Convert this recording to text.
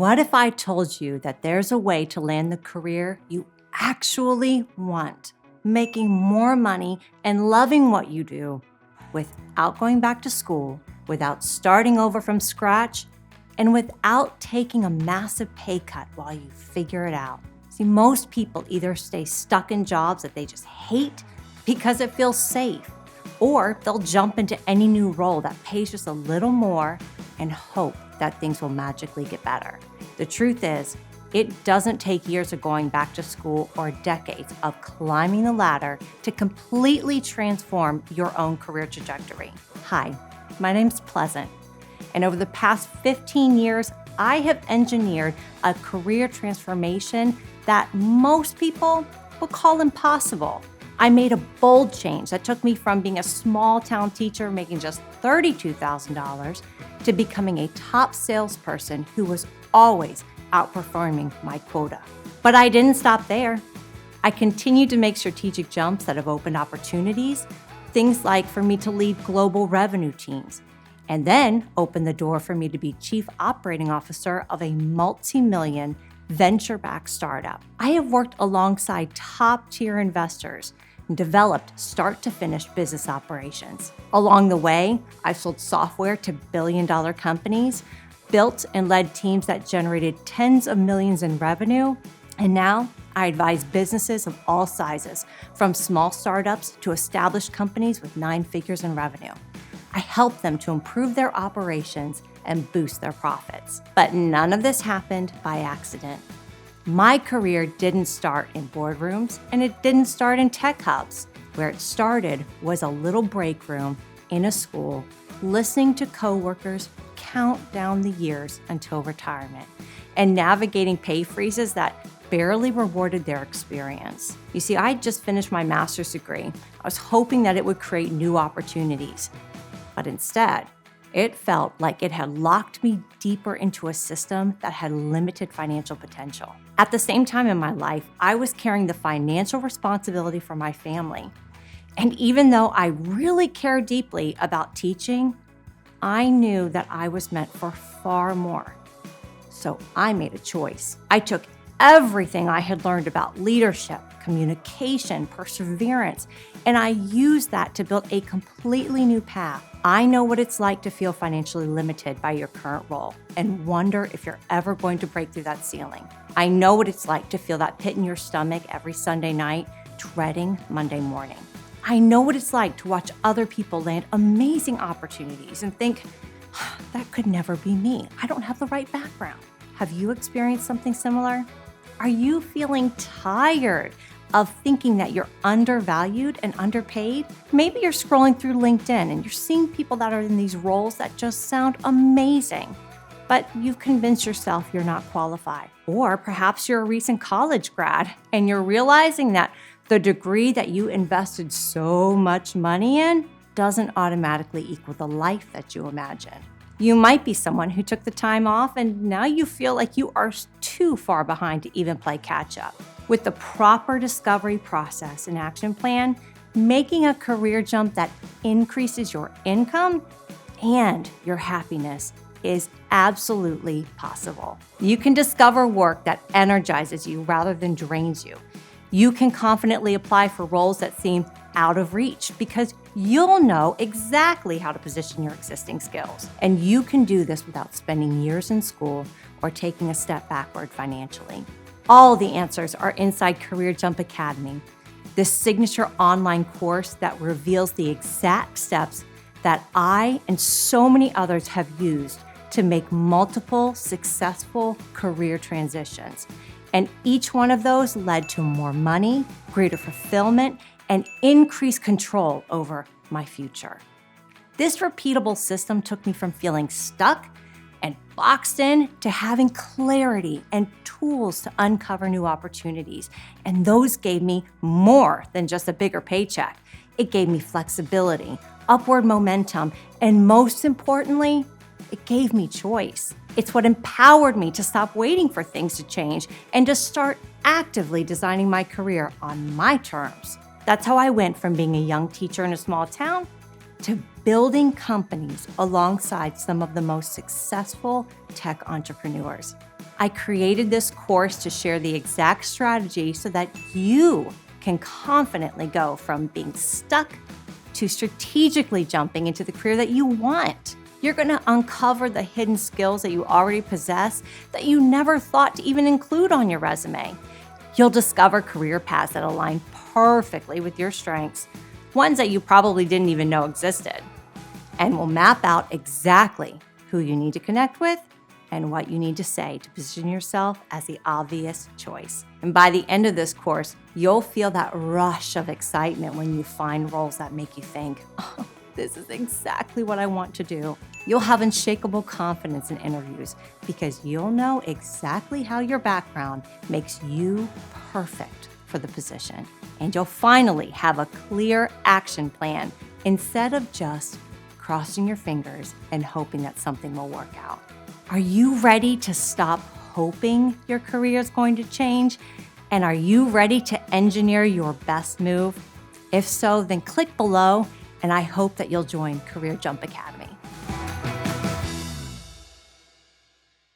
What if I told you that there's a way to land the career you actually want, making more money and loving what you do without going back to school, without starting over from scratch, and without taking a massive pay cut while you figure it out? See, most people either stay stuck in jobs that they just hate because it feels safe, or they'll jump into any new role that pays just a little more and hope that things will magically get better. The truth is, it doesn't take years of going back to school or decades of climbing the ladder to completely transform your own career trajectory. Hi, my name's Pleasant, and over the past 15 years, I have engineered a career transformation that most people would call impossible. I made a bold change that took me from being a small town teacher making just $32,000 to becoming a top salesperson who was always outperforming my quota. But I didn't stop there. I continued to make strategic jumps that have opened opportunities, things like for me to lead global revenue teams, and then opened the door for me to be chief operating officer of a multi-million venture-backed startup. I have worked alongside top-tier investors and developed start-to-finish business operations. Along the way, I've sold software to billion-dollar companies, built and led teams that generated tens of millions in revenue, and now I advise businesses of all sizes, from small startups to established companies with 9 figures in revenue. I help them to improve their operations and boost their profits. But none of this happened by accident. My career didn't start in boardrooms, and it didn't start in tech hubs. Where it started was a little break room in a school, listening to coworkers count down the years until retirement, and navigating pay freezes that barely rewarded their experience. You see, I just finished my master's degree. I was hoping that it would create new opportunities, but instead, it felt like it had locked me deeper into a system that had limited financial potential. At the same time in my life, I was carrying the financial responsibility for my family. And even though I really cared deeply about teaching, I knew that I was meant for far more. So I made a choice. I took everything I had learned about leadership, communication, perseverance, and I used that to build a completely new path. I know what it's like to feel financially limited by your current role and wonder if you're ever going to break through that ceiling. I know what it's like to feel that pit in your stomach every Sunday night, dreading Monday morning. I know what it's like to watch other people land amazing opportunities and think, that could never be me. I don't have the right background. Have you experienced something similar? Are you feeling tired of thinking that you're undervalued and underpaid? Maybe you're scrolling through LinkedIn and you're seeing people that are in these roles that just sound amazing, but you've convinced yourself you're not qualified. Or perhaps you're a recent college grad and you're realizing that the degree that you invested so much money in doesn't automatically equal the life that you imagined. You might be someone who took the time off and now you feel like you are too far behind to even play catch up. With the proper discovery process and action plan, making a career jump that increases your income and your happiness is absolutely possible. You can discover work that energizes you rather than drains you. You can confidently apply for roles that seem out of reach because you'll know exactly how to position your existing skills. And you can do this without spending years in school or taking a step backward financially. All the answers are inside Career Jump Academy, this signature online course that reveals the exact steps that I and so many others have used to make multiple successful career transitions. And each one of those led to more money, greater fulfillment, and increased control over my future. This repeatable system took me from feeling stuck and boxed in to having clarity and tools to uncover new opportunities. And those gave me more than just a bigger paycheck. It gave me flexibility, upward momentum, and most importantly, it gave me choice. It's what empowered me to stop waiting for things to change and to start actively designing my career on my terms. That's how I went from being a young teacher in a small town to building companies alongside some of the most successful tech entrepreneurs. I created this course to share the exact strategy so that you can confidently go from being stuck to strategically jumping into the career that you want. You're going to uncover the hidden skills that you already possess that you never thought to even include on your resume. You'll discover career paths that align perfectly with your strengths, ones that you probably didn't even know existed, and will map out exactly who you need to connect with and what you need to say to position yourself as the obvious choice. And by the end of this course, you'll feel that rush of excitement when you find roles that make you think, oh, this is exactly what I want to do. You'll have unshakable confidence in interviews because you'll know exactly how your background makes you perfect for the position. And you'll finally have a clear action plan instead of just crossing your fingers and hoping that something will work out. Are you ready to stop hoping your career is going to change? And are you ready to engineer your best move? If so, then click below, and I hope that you'll join Career Jump Academy.